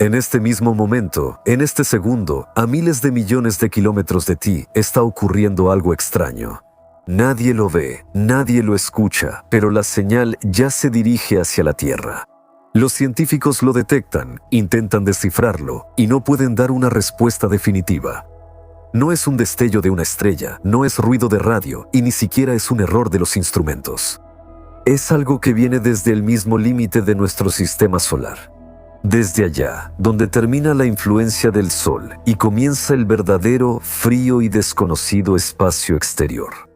En este mismo momento, en este segundo, a miles de millones de kilómetros de ti, está ocurriendo algo extraño. Nadie lo ve, nadie lo escucha, pero la señal ya se dirige hacia la Tierra. Los científicos lo detectan, intentan descifrarlo y no pueden dar una respuesta definitiva. No es un destello de una estrella, no es ruido de radio y ni siquiera es un error de los instrumentos. Es algo que viene desde el mismo límite de nuestro sistema solar. Desde allá, donde termina la influencia del Sol y comienza el verdadero, frío y desconocido espacio exterior.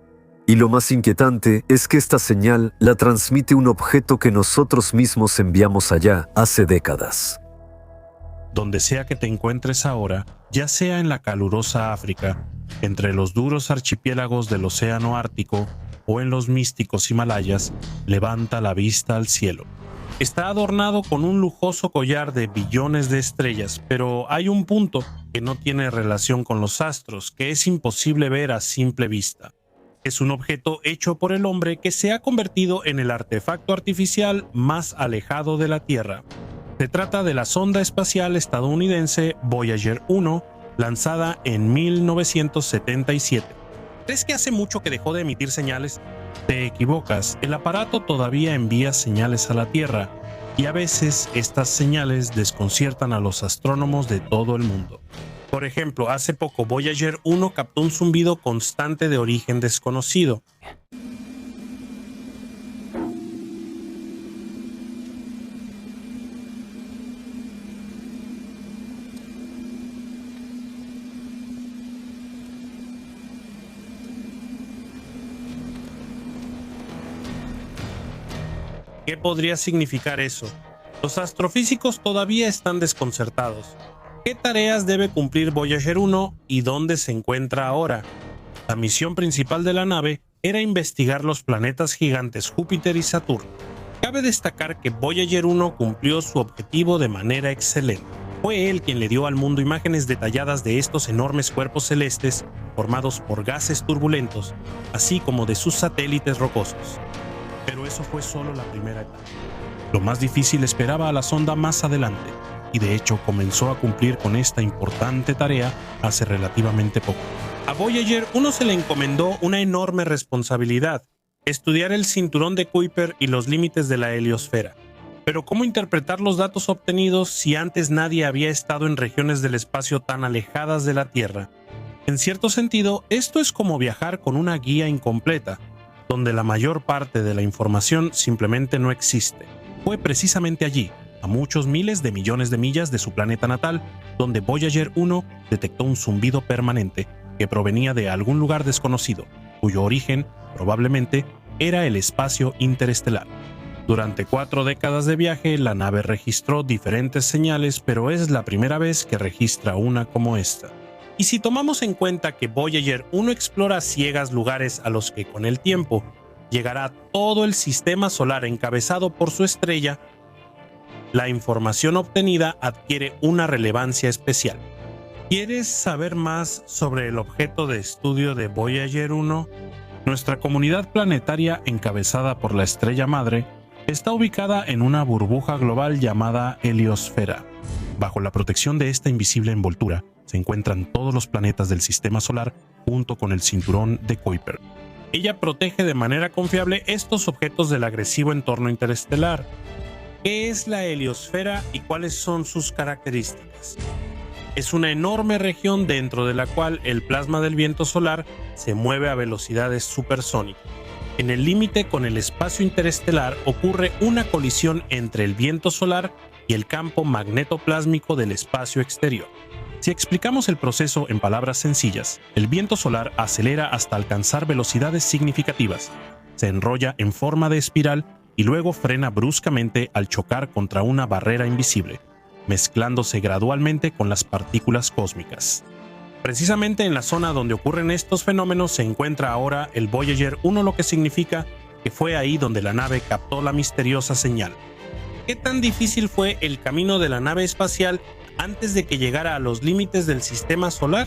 Y lo más inquietante es que esta señal la transmite un objeto que nosotros mismos enviamos allá hace décadas. Donde sea que te encuentres ahora, ya sea en la calurosa África, entre los duros archipiélagos del Océano Ártico o en los místicos Himalayas, levanta la vista al cielo. Está adornado con un lujoso collar de billones de estrellas, pero hay un punto que no tiene relación con los astros, que es imposible ver a simple vista. Es un objeto hecho por el hombre que se ha convertido en el artefacto artificial más alejado de la Tierra. Se trata de la sonda espacial estadounidense Voyager 1, lanzada en 1977. ¿Crees que hace mucho que dejó de emitir señales? Te equivocas, el aparato todavía envía señales a la Tierra, y a veces estas señales desconciertan a los astrónomos de todo el mundo. Por ejemplo, hace poco Voyager 1 captó un zumbido constante de origen desconocido. ¿Qué podría significar eso? Los astrofísicos todavía están desconcertados. ¿Qué tareas debe cumplir Voyager 1 y dónde se encuentra ahora? La misión principal de la nave era investigar los planetas gigantes Júpiter y Saturno. Cabe destacar que Voyager 1 cumplió su objetivo de manera excelente. Fue él quien le dio al mundo imágenes detalladas de estos enormes cuerpos celestes formados por gases turbulentos, así como de sus satélites rocosos. Pero eso fue solo la primera etapa. Lo más difícil esperaba a la sonda más adelante, y de hecho comenzó a cumplir con esta importante tarea hace relativamente poco. A Voyager 1 se le encomendó una enorme responsabilidad: estudiar el cinturón de Kuiper y los límites de la heliosfera. Pero ¿cómo interpretar los datos obtenidos si antes nadie había estado en regiones del espacio tan alejadas de la Tierra? En cierto sentido, esto es como viajar con una guía incompleta, donde la mayor parte de la información simplemente no existe. Fue precisamente allí, a muchos miles de millones de millas de su planeta natal, donde Voyager 1 detectó un zumbido permanente que provenía de algún lugar desconocido, cuyo origen, probablemente, era el espacio interestelar. Durante 4 décadas de viaje, la nave registró diferentes señales, pero es la primera vez que registra una como esta. Y si tomamos en cuenta que Voyager 1 explora a ciegas lugares a los que con el tiempo llegará todo el sistema solar encabezado por su estrella, la información obtenida adquiere una relevancia especial. ¿Quieres saber más sobre el objeto de estudio de Voyager 1? Nuestra comunidad planetaria, encabezada por la estrella madre, está ubicada en una burbuja global llamada heliosfera. Bajo la protección de esta invisible envoltura se encuentran todos los planetas del sistema solar junto con el cinturón de Kuiper. Ella protege de manera confiable estos objetos del agresivo entorno interestelar. ¿Qué es la heliosfera y cuáles son sus características? Es una enorme región dentro de la cual el plasma del viento solar se mueve a velocidades supersónicas. En el límite con el espacio interestelar ocurre una colisión entre el viento solar y el campo magnetoplásmico del espacio exterior. Si explicamos el proceso en palabras sencillas, el viento solar acelera hasta alcanzar velocidades significativas, se enrolla en forma de espiral y luego frena bruscamente al chocar contra una barrera invisible, mezclándose gradualmente con las partículas cósmicas. Precisamente en la zona donde ocurren estos fenómenos se encuentra ahora el Voyager 1, lo que significa que fue ahí donde la nave captó la misteriosa señal. ¿Qué tan difícil fue el camino de la nave espacial antes de que llegara a los límites del sistema solar?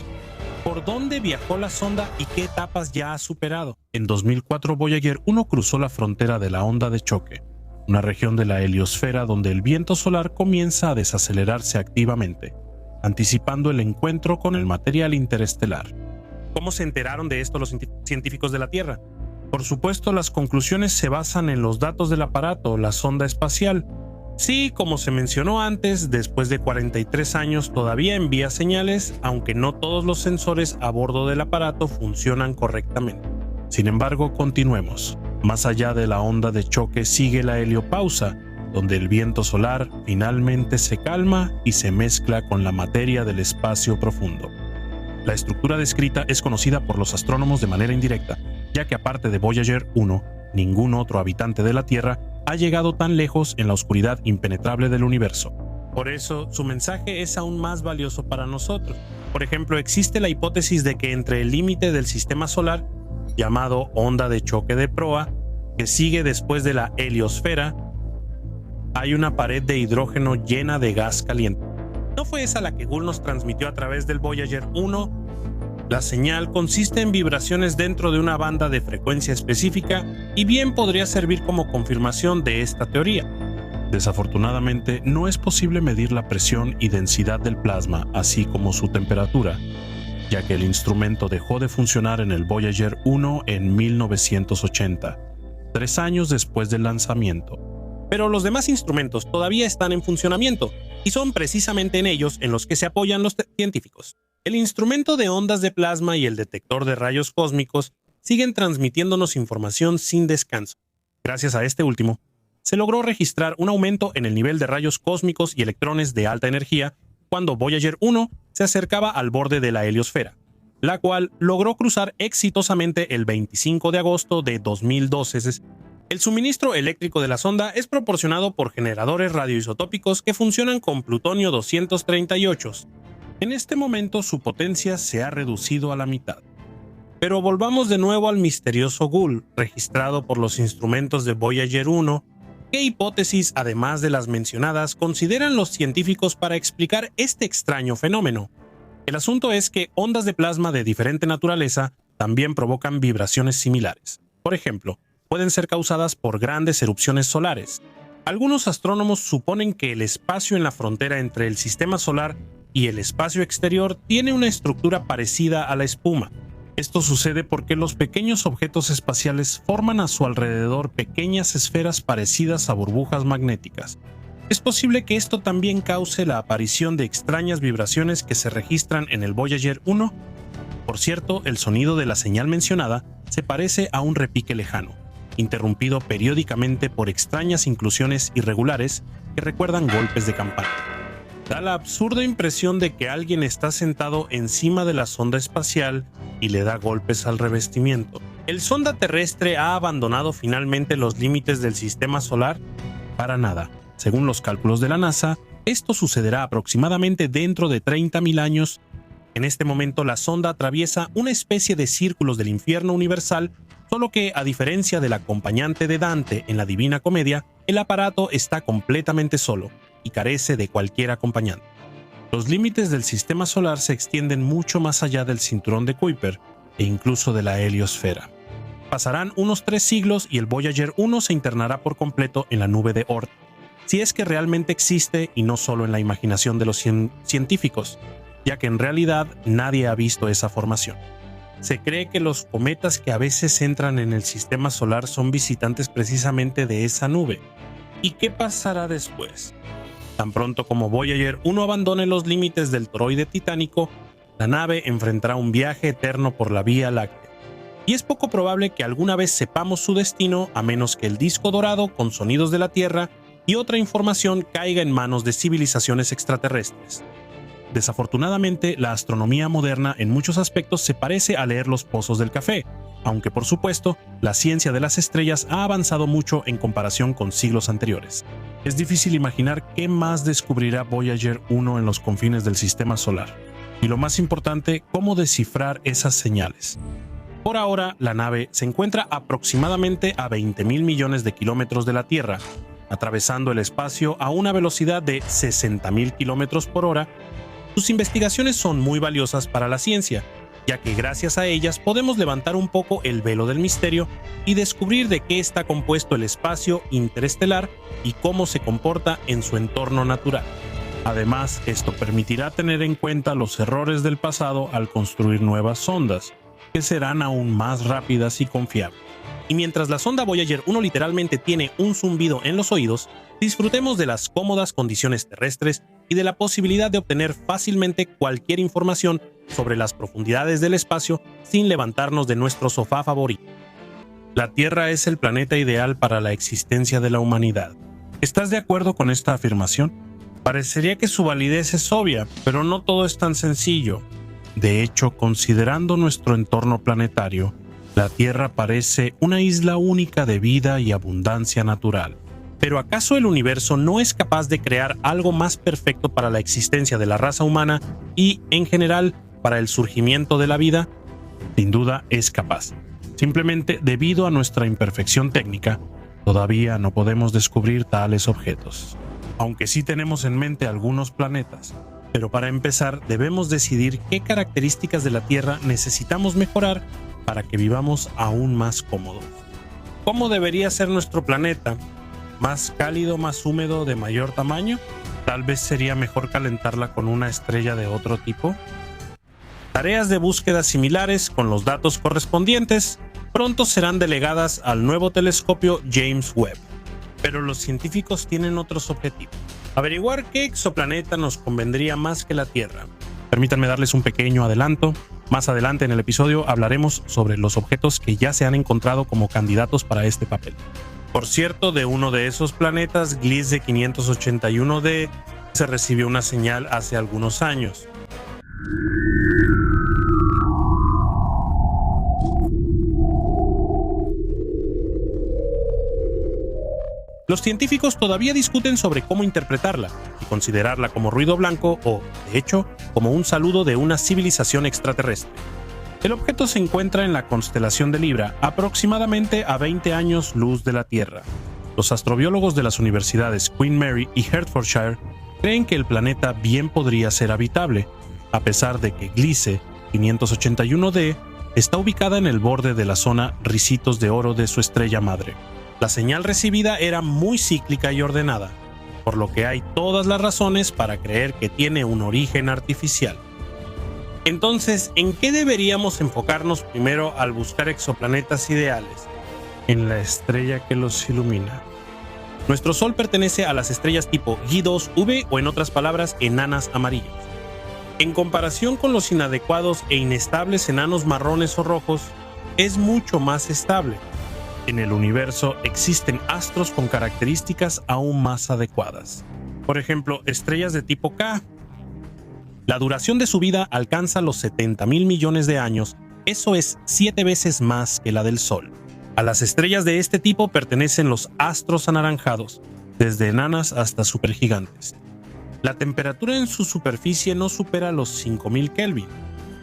¿Por dónde viajó la sonda y qué etapas ya ha superado? En 2004, Voyager 1 cruzó la frontera de la onda de choque. una región de la heliosfera donde el viento solar comienza a desacelerarse activamente, anticipando el encuentro con el material interestelar. ¿Cómo se enteraron de esto los científicos de la Tierra? Por supuesto, las conclusiones se basan en los datos del aparato, la sonda espacial. Sí, como se mencionó antes, después de 43 años todavía envía señales, aunque no todos los sensores a bordo del aparato funcionan correctamente. Sin embargo, continuemos. Más allá de la onda de choque sigue la heliopausa, donde el viento solar finalmente se calma y se mezcla con la materia del espacio profundo. La estructura descrita es conocida por los astrónomos de manera indirecta, ya que aparte de Voyager 1, ningún otro habitante de la Tierra ha llegado tan lejos en la oscuridad impenetrable del universo. Por eso, su mensaje es aún más valioso para nosotros. Por ejemplo, existe la hipótesis de que entre el límite del sistema solar, llamado onda de choque de proa, que sigue después de la heliosfera, hay una pared de hidrógeno llena de gas caliente. ¿No fue esa la que Gould nos transmitió a través del Voyager 1? La señal consiste en vibraciones dentro de una banda de frecuencia específica y bien podría servir como confirmación de esta teoría. Desafortunadamente, no es posible medir la presión y densidad del plasma, así como su temperatura, ya que el instrumento dejó de funcionar en el Voyager 1 en 1980, 3 años después del lanzamiento. Pero los demás instrumentos todavía están en funcionamiento, y son precisamente en ellos en los que se apoyan los científicos. El instrumento de ondas de plasma y el detector de rayos cósmicos siguen transmitiéndonos información sin descanso. Gracias a este último, se logró registrar un aumento en el nivel de rayos cósmicos y electrones de alta energía cuando Voyager 1 se acercaba al borde de la heliosfera, la cual logró cruzar exitosamente el 25 de agosto de 2012. El suministro eléctrico de la sonda es proporcionado por generadores radioisotópicos que funcionan con plutonio 238. En este momento su potencia se ha reducido a la mitad. Pero volvamos de nuevo al misterioso Gould, registrado por los instrumentos de Voyager 1. ¿Qué hipótesis, además de las mencionadas, consideran los científicos para explicar este extraño fenómeno? El asunto es que ondas de plasma de diferente naturaleza también provocan vibraciones similares. Por ejemplo, pueden ser causadas por grandes erupciones solares. Algunos astrónomos suponen que el espacio en la frontera entre el sistema solar y el espacio exterior tiene una estructura parecida a la espuma. Esto sucede porque los pequeños objetos espaciales forman a su alrededor pequeñas esferas parecidas a burbujas magnéticas. Es posible que esto también cause la aparición de extrañas vibraciones que se registran en el Voyager 1. Por cierto, el sonido de la señal mencionada se parece a un repique lejano, interrumpido periódicamente por extrañas inclusiones irregulares que recuerdan golpes de campana. Da la absurda impresión de que alguien está sentado encima de la sonda espacial y le da golpes al revestimiento. ¿El sonda terrestre ha abandonado finalmente los límites del sistema solar? Para nada. Según los cálculos de la NASA, esto sucederá aproximadamente dentro de 30.000 años. En este momento la sonda atraviesa una especie de círculos del infierno universal, solo que, a diferencia del acompañante de Dante en la Divina Comedia, el aparato está completamente solo y carece de cualquier acompañante. Los límites del sistema solar se extienden mucho más allá del cinturón de Kuiper e incluso de la heliosfera. Pasarán unos 3 siglos y el Voyager 1 se internará por completo en la nube de Oort, si es que realmente existe y no solo en la imaginación de los científicos, ya que en realidad nadie ha visto esa formación. Se cree que los cometas que a veces entran en el sistema solar son visitantes precisamente de esa nube. ¿Y qué pasará después? Tan pronto como Voyager 1 abandone los límites del toroide titánico, la nave enfrentará un viaje eterno por la Vía Láctea. Y es poco probable que alguna vez sepamos su destino a menos que el disco dorado con sonidos de la Tierra y otra información caiga en manos de civilizaciones extraterrestres. Desafortunadamente, la astronomía moderna en muchos aspectos se parece a leer los pozos del café, aunque por supuesto, la ciencia de las estrellas ha avanzado mucho en comparación con siglos anteriores. Es difícil imaginar qué más descubrirá Voyager 1 en los confines del sistema solar. Y lo más importante, cómo descifrar esas señales. Por ahora, la nave se encuentra aproximadamente a 20.000 millones de kilómetros de la Tierra, atravesando el espacio a una velocidad de 60.000 kilómetros por hora. Sus investigaciones son muy valiosas para la ciencia, ya que gracias a ellas podemos levantar un poco el velo del misterio y descubrir de qué está compuesto el espacio interestelar y cómo se comporta en su entorno natural. Además, esto permitirá tener en cuenta los errores del pasado al construir nuevas sondas, que serán aún más rápidas y confiables. Y mientras la sonda Voyager 1 literalmente tiene un zumbido en los oídos, disfrutemos de las cómodas condiciones terrestres y de la posibilidad de obtener fácilmente cualquier información sobre las profundidades del espacio sin levantarnos de nuestro sofá favorito. La Tierra es el planeta ideal para la existencia de la humanidad. ¿Estás de acuerdo con esta afirmación? Parecería que su validez es obvia, pero no todo es tan sencillo. De hecho, considerando nuestro entorno planetario, la Tierra parece una isla única de vida y abundancia natural. ¿Pero acaso el universo no es capaz de crear algo más perfecto para la existencia de la raza humana y, en general, para el surgimiento de la vida? Sin duda es capaz. Simplemente, debido a nuestra imperfección técnica, todavía no podemos descubrir tales objetos. Aunque sí tenemos en mente algunos planetas. Pero para empezar, debemos decidir qué características de la Tierra necesitamos mejorar para que vivamos aún más cómodos. ¿Cómo debería ser nuestro planeta? ¿Más cálido, más húmedo, de mayor tamaño? ¿Tal vez sería mejor calentarla con una estrella de otro tipo? Tareas de búsqueda similares con los datos correspondientes pronto serán delegadas al nuevo telescopio James Webb. Pero los científicos tienen otros objetivos. Averiguar qué exoplaneta nos convendría más que la Tierra. Permítanme darles un pequeño adelanto. Más adelante en el episodio hablaremos sobre los objetos que ya se han encontrado como candidatos para este papel. Por cierto, de uno de esos planetas, Gliese 581d, se recibió una señal hace algunos años. Los científicos todavía discuten sobre cómo interpretarla y considerarla como ruido blanco o, de hecho, como un saludo de una civilización extraterrestre. El objeto se encuentra en la constelación de Libra, aproximadamente a 20 años luz de la Tierra. Los astrobiólogos de las universidades Queen Mary y Hertfordshire creen que el planeta bien podría ser habitable, a pesar de que Gliese 581d está ubicada en el borde de la zona Ricitos de Oro de su estrella madre. La señal recibida era muy cíclica y ordenada, por lo que hay todas las razones para creer que tiene un origen artificial. Entonces, ¿en qué deberíamos enfocarnos primero al buscar exoplanetas ideales? En la estrella que los ilumina. Nuestro Sol pertenece a las estrellas tipo G2V o, en otras palabras, enanas amarillas. En comparación con los inadecuados e inestables enanos marrones o rojos, es mucho más estable. En el universo existen astros con características aún más adecuadas. Por ejemplo, estrellas de tipo K. La duración de su vida alcanza los 70.000 millones de años, eso es 7 veces más que la del Sol. A las estrellas de este tipo pertenecen los astros anaranjados, desde enanas hasta supergigantes. La temperatura en su superficie no supera los 5.000 Kelvin.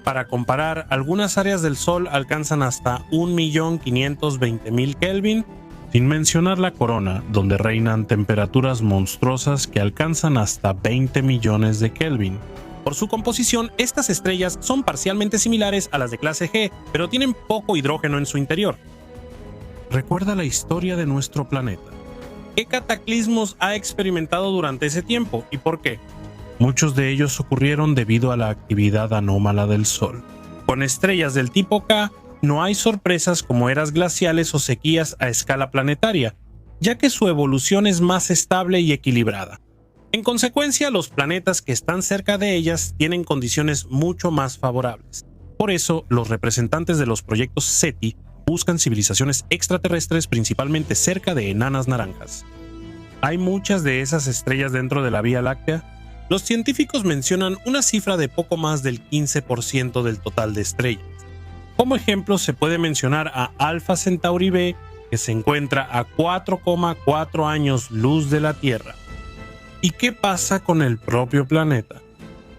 Para comparar, algunas áreas del Sol alcanzan hasta 1.520.000 Kelvin, sin mencionar la corona, donde reinan temperaturas monstruosas que alcanzan hasta 20 millones de Kelvin. Por su composición, estas estrellas son parcialmente similares a las de clase G, pero tienen poco hidrógeno en su interior. Recuerda la historia de nuestro planeta. ¿Qué cataclismos ha experimentado durante ese tiempo y por qué? Muchos de ellos ocurrieron debido a la actividad anómala del Sol. Con estrellas del tipo K, no hay sorpresas como eras glaciales o sequías a escala planetaria, ya que su evolución es más estable y equilibrada. En consecuencia, los planetas que están cerca de ellas tienen condiciones mucho más favorables. Por eso, los representantes de los proyectos SETI buscan civilizaciones extraterrestres principalmente cerca de enanas naranjas. ¿Hay muchas de esas estrellas dentro de la Vía Láctea? Los científicos mencionan una cifra de poco más del 15% del total de estrellas. Como ejemplo, se puede mencionar a Alpha Centauri b, que se encuentra a 4,4 años luz de la Tierra. ¿Y qué pasa con el propio planeta?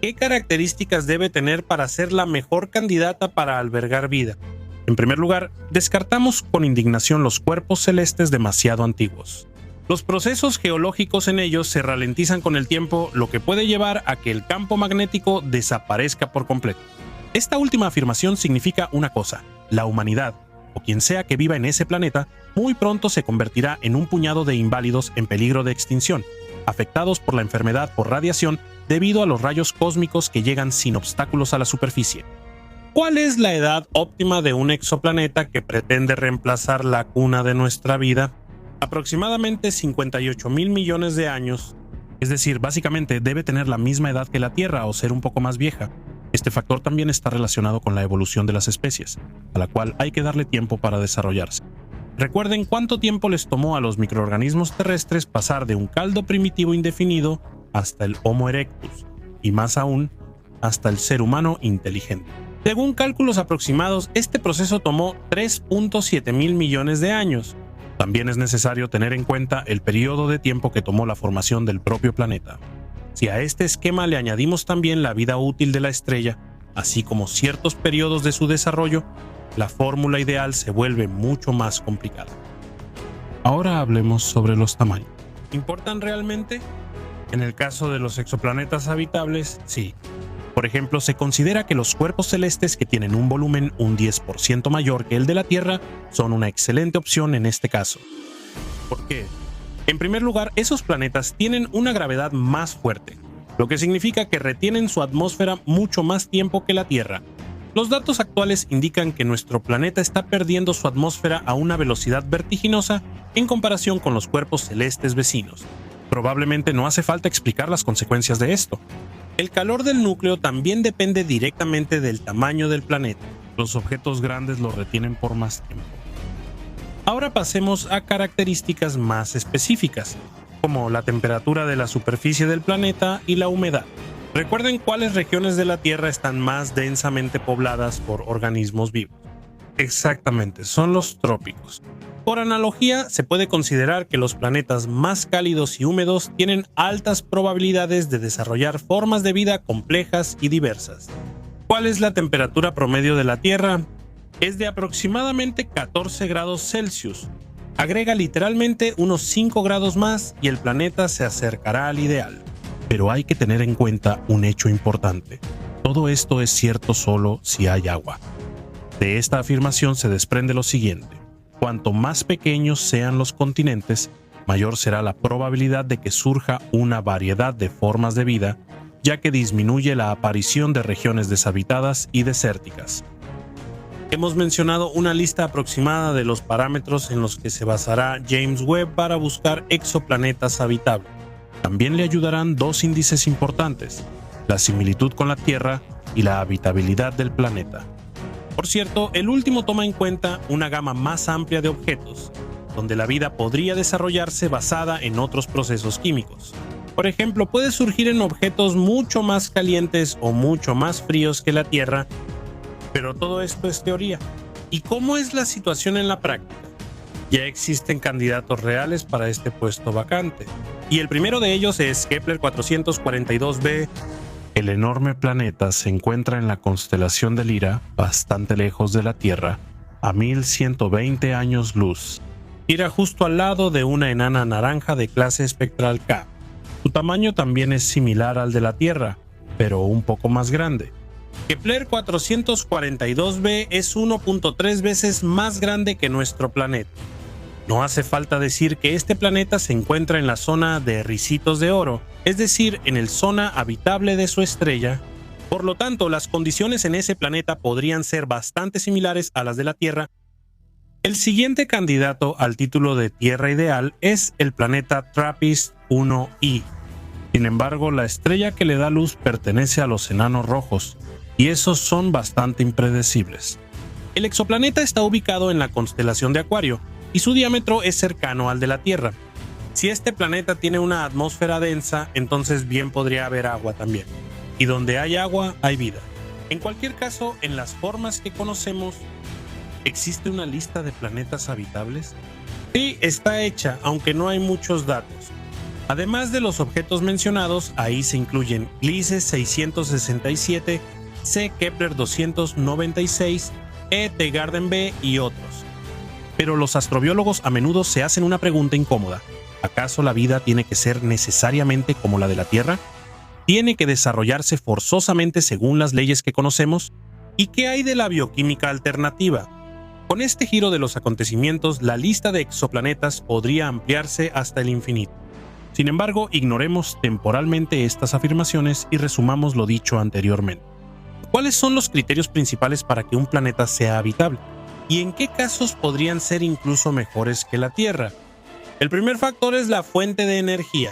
¿Qué características debe tener para ser la mejor candidata para albergar vida? En primer lugar, descartamos con indignación los cuerpos celestes demasiado antiguos. Los procesos geológicos en ellos se ralentizan con el tiempo, lo que puede llevar a que el campo magnético desaparezca por completo. Esta última afirmación significa una cosa: la humanidad, o quien sea que viva en ese planeta, muy pronto se convertirá en un puñado de inválidos en peligro de extinción, afectados por la enfermedad por radiación debido a los rayos cósmicos que llegan sin obstáculos a la superficie. ¿Cuál es la edad óptima de un exoplaneta que pretende reemplazar la cuna de nuestra vida? Aproximadamente 58.000 millones de años. Es decir, básicamente debe tener la misma edad que la Tierra o ser un poco más vieja. Este factor también está relacionado con la evolución de las especies, a la cual hay que darle tiempo para desarrollarse. Recuerden cuánto tiempo les tomó a los microorganismos terrestres pasar de un caldo primitivo indefinido hasta el Homo erectus, y más aún, hasta el ser humano inteligente. Según cálculos aproximados, este proceso tomó 3.7 mil millones de años. También es necesario tener en cuenta el periodo de tiempo que tomó la formación del propio planeta. Si a este esquema le añadimos también la vida útil de la estrella, así como ciertos periodos de su desarrollo, la fórmula ideal se vuelve mucho más complicada. Ahora hablemos sobre los tamaños. ¿Importan realmente? En el caso de los exoplanetas habitables, sí. Por ejemplo, se considera que los cuerpos celestes que tienen un volumen un 10% mayor que el de la Tierra son una excelente opción en este caso. ¿Por qué? En primer lugar, esos planetas tienen una gravedad más fuerte, lo que significa que retienen su atmósfera mucho más tiempo que la Tierra. Los datos actuales indican que nuestro planeta está perdiendo su atmósfera a una velocidad vertiginosa en comparación con los cuerpos celestes vecinos. Probablemente no hace falta explicar las consecuencias de esto. El calor del núcleo también depende directamente del tamaño del planeta. Los objetos grandes lo retienen por más tiempo. Ahora pasemos a características más específicas, como la temperatura de la superficie del planeta y la humedad. Recuerden cuáles regiones de la Tierra están más densamente pobladas por organismos vivos. Exactamente, son los trópicos. Por analogía, se puede considerar que los planetas más cálidos y húmedos tienen altas probabilidades de desarrollar formas de vida complejas y diversas. ¿Cuál es la temperatura promedio de la Tierra? Es de aproximadamente 14 grados Celsius. Agrega literalmente unos 5 grados más y el planeta se acercará al ideal. Pero hay que tener en cuenta un hecho importante. Todo esto es cierto solo si hay agua. De esta afirmación se desprende lo siguiente: cuanto más pequeños sean los continentes, mayor será la probabilidad de que surja una variedad de formas de vida, ya que disminuye la aparición de regiones deshabitadas y desérticas. Hemos mencionado una lista aproximada de los parámetros en los que se basará James Webb para buscar exoplanetas habitables. También le ayudarán dos índices importantes: la similitud con la Tierra y la habitabilidad del planeta. Por cierto, el último toma en cuenta una gama más amplia de objetos, donde la vida podría desarrollarse basada en otros procesos químicos. Por ejemplo, puede surgir en objetos mucho más calientes o mucho más fríos que la Tierra, pero todo esto es teoría. ¿Y cómo es la situación en la práctica? Ya existen candidatos reales para este puesto vacante, y el primero de ellos es Kepler 442b. El enorme planeta se encuentra en la constelación de Lira, bastante lejos de la Tierra, a 1120 años luz. Gira justo al lado de una enana naranja de clase espectral K. Su tamaño también es similar al de la Tierra, pero un poco más grande. Kepler 442b es 1.3 veces más grande que nuestro planeta. No hace falta decir que este planeta se encuentra en la zona de Ricitos de Oro, es decir, en el zona habitable de su estrella. Por lo tanto, las condiciones en ese planeta podrían ser bastante similares a las de la Tierra. El siguiente candidato al título de Tierra ideal es el planeta TRAPPIST-1i. Sin embargo, la estrella que le da luz pertenece a los enanos rojos, y esos son bastante impredecibles. El exoplaneta está ubicado en la constelación de Acuario, y su diámetro es cercano al de la Tierra. Si este planeta tiene una atmósfera densa, entonces bien podría haber agua también. Y donde hay agua, hay vida. En cualquier caso, en las formas que conocemos, ¿existe una lista de planetas habitables? Sí, está hecha, aunque no hay muchos datos. Además de los objetos mencionados, ahí se incluyen Gliese 667, C Kepler 296, E Teegarden B y otros. Pero los astrobiólogos a menudo se hacen una pregunta incómoda. ¿Acaso la vida tiene que ser necesariamente como la de la Tierra? ¿Tiene que desarrollarse forzosamente según las leyes que conocemos? ¿Y qué hay de la bioquímica alternativa? Con este giro de los acontecimientos, la lista de exoplanetas podría ampliarse hasta el infinito. Sin embargo, ignoremos temporalmente estas afirmaciones y resumamos lo dicho anteriormente. ¿Cuáles son los criterios principales para que un planeta sea habitable? ¿Y en qué casos podrían ser incluso mejores que la Tierra? El primer factor es la fuente de energía.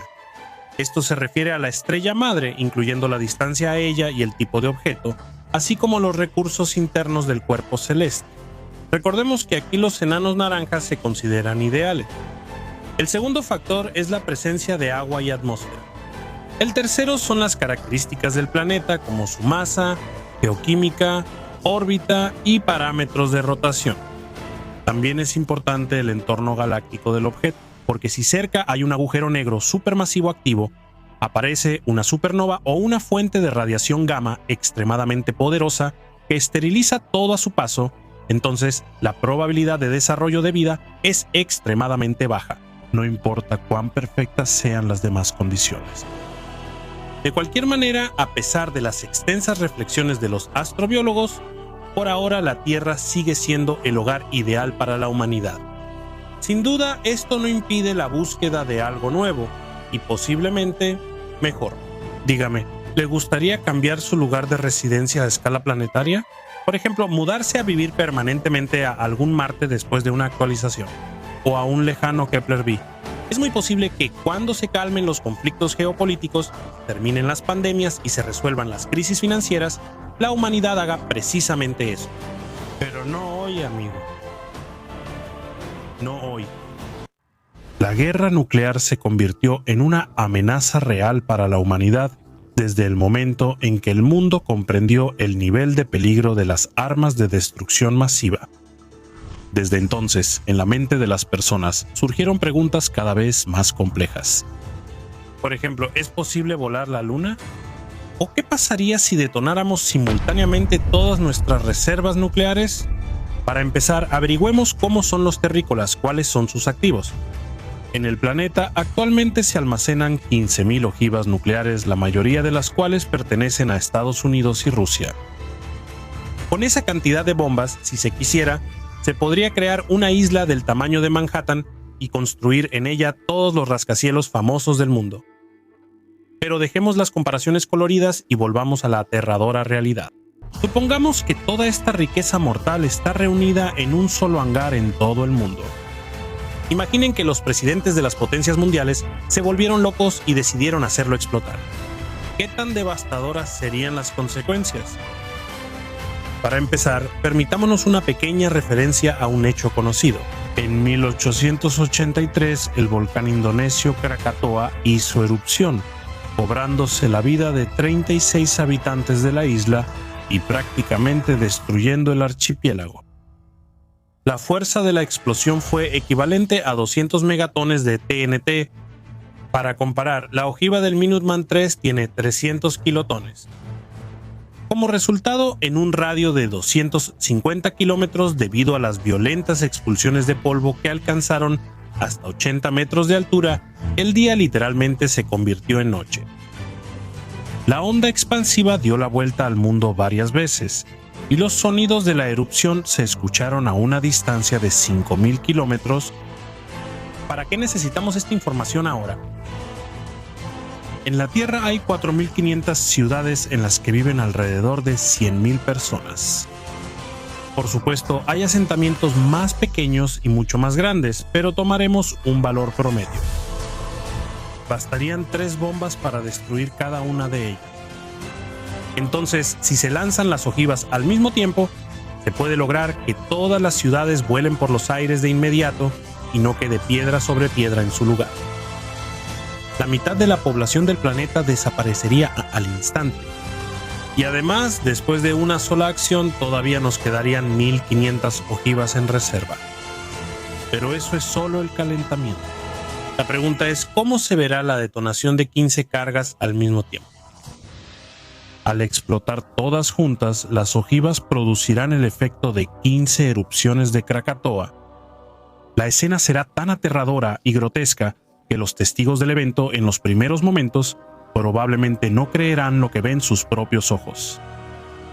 Esto se refiere a la estrella madre, incluyendo la distancia a ella y el tipo de objeto, así como los recursos internos del cuerpo celeste. Recordemos que aquí los enanos naranjas se consideran ideales. El segundo factor es la presencia de agua y atmósfera. El tercero son las características del planeta, como su masa, geoquímica, órbita y parámetros de rotación. También es importante el entorno galáctico del objeto, porque si cerca hay un agujero negro supermasivo activo, aparece una supernova o una fuente de radiación gamma extremadamente poderosa que esteriliza todo a su paso, entonces la probabilidad de desarrollo de vida es extremadamente baja, no importa cuán perfectas sean las demás condiciones. De cualquier manera, a pesar de las extensas reflexiones de los astrobiólogos, por ahora la Tierra sigue siendo el hogar ideal para la humanidad. Sin duda, esto no impide la búsqueda de algo nuevo y posiblemente mejor. Dígame, ¿le gustaría cambiar su lugar de residencia a escala planetaria? Por ejemplo, mudarse a vivir permanentemente a algún Marte después de una actualización, o a un lejano Kepler B. Es muy posible que cuando se calmen los conflictos geopolíticos, terminen las pandemias y se resuelvan las crisis financieras, la humanidad haga precisamente eso. Pero no hoy, amigo. No hoy. La guerra nuclear se convirtió en una amenaza real para la humanidad desde el momento en que el mundo comprendió el nivel de peligro de las armas de destrucción masiva. Desde entonces, en la mente de las personas surgieron preguntas cada vez más complejas. Por ejemplo, ¿es posible volar la luna? ¿O qué pasaría si detonáramos simultáneamente todas nuestras reservas nucleares? Para empezar, averigüemos cómo son los terrícolas, cuáles son sus activos. En el planeta actualmente se almacenan 15.000 ojivas nucleares, la mayoría de las cuales pertenecen a Estados Unidos y Rusia. Con esa cantidad de bombas, si se quisiera, se podría crear una isla del tamaño de Manhattan y construir en ella todos los rascacielos famosos del mundo. Pero dejemos las comparaciones coloridas y volvamos a la aterradora realidad. Supongamos que toda esta riqueza mortal está reunida en un solo hangar en todo el mundo. Imaginen que los presidentes de las potencias mundiales se volvieron locos y decidieron hacerlo explotar. ¿Qué tan devastadoras serían las consecuencias? Para empezar, permitámonos una pequeña referencia a un hecho conocido. En 1883, el volcán indonesio Krakatoa hizo erupción, cobrándose la vida de 36 habitantes de la isla y prácticamente destruyendo el archipiélago. La fuerza de la explosión fue equivalente a 200 megatones de TNT. Para comparar, la ojiva del Minuteman III tiene 300 kilotones. Como resultado, en un radio de 250 kilómetros debido a las violentas expulsiones de polvo que alcanzaron hasta 80 metros de altura, el día literalmente se convirtió en noche. La onda expansiva dio la vuelta al mundo varias veces, y los sonidos de la erupción se escucharon a una distancia de 5.000 kilómetros. ¿Para qué necesitamos esta información ahora? En la Tierra hay 4.500 ciudades en las que viven alrededor de 100.000 personas. Por supuesto, hay asentamientos más pequeños y mucho más grandes, pero tomaremos un valor promedio. Bastarían 3 bombas para destruir cada una de ellas. Entonces, si se lanzan las ojivas al mismo tiempo, se puede lograr que todas las ciudades vuelen por los aires de inmediato y no quede piedra sobre piedra en su lugar. La mitad de la población del planeta desaparecería al instante. Y además, después de una sola acción, todavía nos quedarían 1.500 ojivas en reserva. Pero eso es solo el calentamiento. La pregunta es, ¿cómo se verá la detonación de 15 cargas al mismo tiempo? Al explotar todas juntas, las ojivas producirán el efecto de 15 erupciones de Krakatoa. La escena será tan aterradora y grotesca que los testigos del evento en los primeros momentos probablemente no creerán lo que ven sus propios ojos.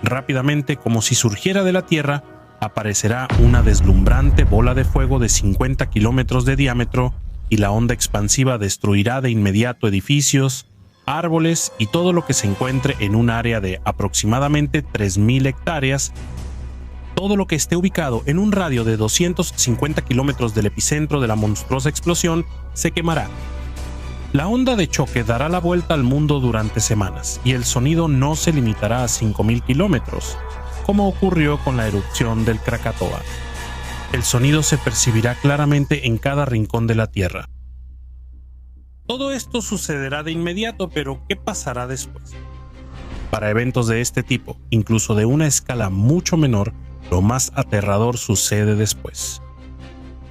Rápidamente, como si surgiera de la Tierra, aparecerá una deslumbrante bola de fuego de 50 kilómetros de diámetro y la onda expansiva destruirá de inmediato edificios, árboles y todo lo que se encuentre en un área de aproximadamente 3.000 hectáreas. Todo lo que esté ubicado en un radio de 250 kilómetros del epicentro de la monstruosa explosión se quemará. La onda de choque dará la vuelta al mundo durante semanas y el sonido no se limitará a 5.000 kilómetros, como ocurrió con la erupción del Krakatoa. El sonido se percibirá claramente en cada rincón de la Tierra. Todo esto sucederá de inmediato, pero ¿qué pasará después? Para eventos de este tipo, incluso de una escala mucho menor, lo más aterrador sucede después.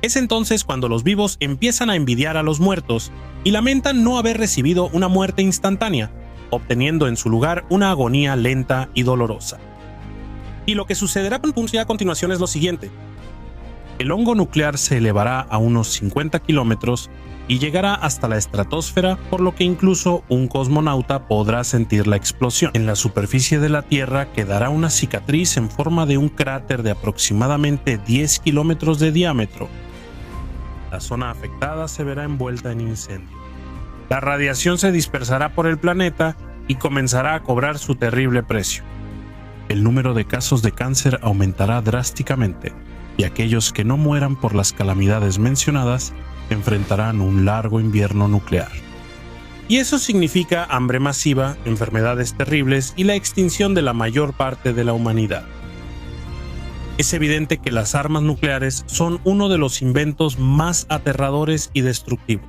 Es entonces cuando los vivos empiezan a envidiar a los muertos y lamentan no haber recibido una muerte instantánea, obteniendo en su lugar una agonía lenta y dolorosa. Y lo que sucederá a continuación es lo siguiente. El hongo nuclear se elevará a unos 50 kilómetros y llegará hasta la estratosfera, por lo que incluso un cosmonauta podrá sentir la explosión. En la superficie de la Tierra quedará una cicatriz en forma de un cráter de aproximadamente 10 kilómetros de diámetro. La zona afectada se verá envuelta en incendio. La radiación se dispersará por el planeta y comenzará a cobrar su terrible precio. El número de casos de cáncer aumentará drásticamente y aquellos que no mueran por las calamidades mencionadas enfrentarán un largo invierno nuclear. Y eso significa hambre masiva, enfermedades terribles y la extinción de la mayor parte de la humanidad. Es evidente que las armas nucleares son uno de los inventos más aterradores y destructivos.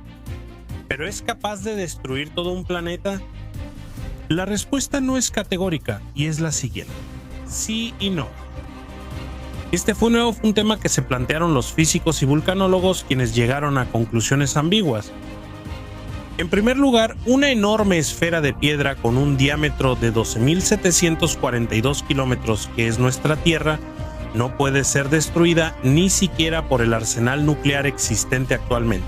¿Pero es capaz de destruir todo un planeta? La respuesta no es categórica y es la siguiente: sí y no. Este fue un tema que se plantearon los físicos y vulcanólogos, quienes llegaron a conclusiones ambiguas. En primer lugar, una enorme esfera de piedra con un diámetro de 12.742 kilómetros, que es nuestra Tierra, no puede ser destruida ni siquiera por el arsenal nuclear existente actualmente.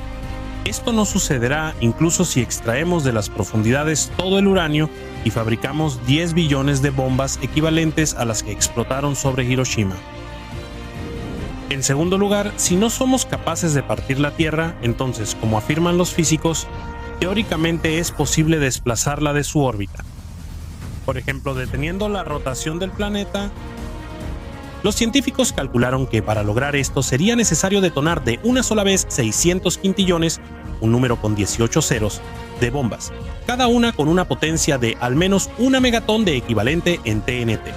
Esto no sucederá incluso si extraemos de las profundidades todo el uranio y fabricamos 10 billones de bombas equivalentes a las que explotaron sobre Hiroshima. En segundo lugar, si no somos capaces de partir la Tierra, entonces, como afirman los físicos, teóricamente es posible desplazarla de su órbita. Por ejemplo, deteniendo la rotación del planeta. Los científicos calcularon que para lograr esto sería necesario detonar de una sola vez 600 quintillones, un número con 18 ceros, de bombas, cada una con una potencia de al menos 1 megatón de equivalente en TNT.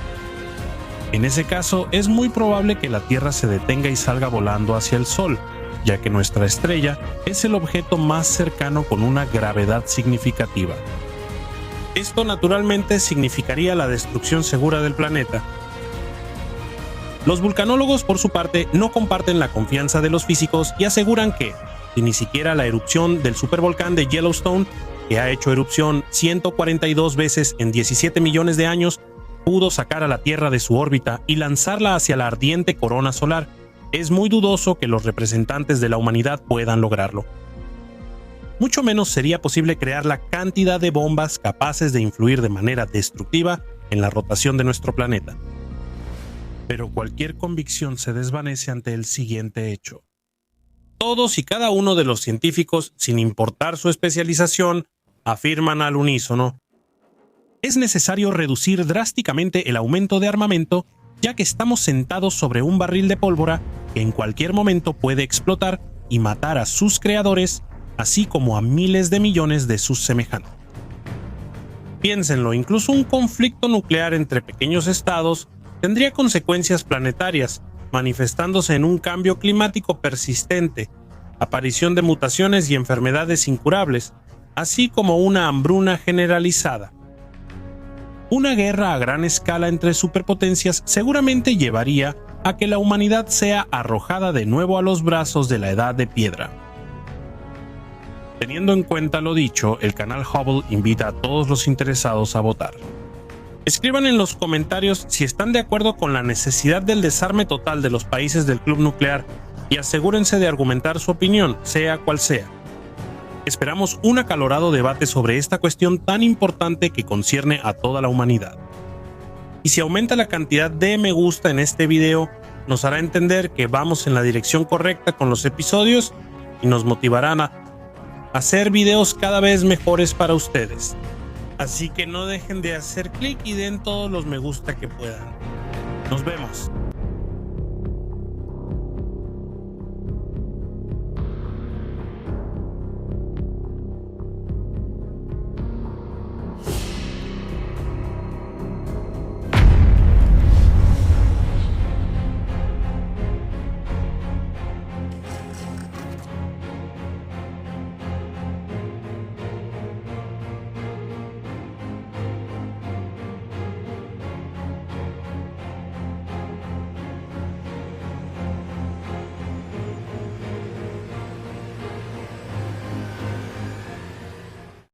En ese caso, es muy probable que la Tierra se detenga y salga volando hacia el Sol, ya que nuestra estrella es el objeto más cercano con una gravedad significativa. Esto naturalmente significaría la destrucción segura del planeta. Los vulcanólogos, por su parte, no comparten la confianza de los físicos y aseguran que, si ni siquiera la erupción del supervolcán de Yellowstone, que ha hecho erupción 142 veces en 17 millones de años, pudo sacar a la Tierra de su órbita y lanzarla hacia la ardiente corona solar, es muy dudoso que los representantes de la humanidad puedan lograrlo. Mucho menos sería posible crear la cantidad de bombas capaces de influir de manera destructiva en la rotación de nuestro planeta. Pero cualquier convicción se desvanece ante el siguiente hecho. Todos y cada uno de los científicos, sin importar su especialización, afirman al unísono: es necesario reducir drásticamente el aumento de armamento, ya que estamos sentados sobre un barril de pólvora que en cualquier momento puede explotar y matar a sus creadores, así como a miles de millones de sus semejantes. Piénsenlo, incluso un conflicto nuclear entre pequeños estados tendría consecuencias planetarias, manifestándose en un cambio climático persistente, aparición de mutaciones y enfermedades incurables, así como una hambruna generalizada. Una guerra a gran escala entre superpotencias seguramente llevaría a que la humanidad sea arrojada de nuevo a los brazos de la Edad de Piedra. Teniendo en cuenta lo dicho, el canal Hubble invita a todos los interesados a votar. Escriban en los comentarios si están de acuerdo con la necesidad del desarme total de los países del club nuclear y asegúrense de argumentar su opinión, sea cual sea. Esperamos un acalorado debate sobre esta cuestión tan importante que concierne a toda la humanidad. Y si aumenta la cantidad de me gusta en este video, nos hará entender que vamos en la dirección correcta con los episodios y nos motivarán a hacer videos cada vez mejores para ustedes. Así que no dejen de hacer clic y den todos los me gusta que puedan. Nos vemos.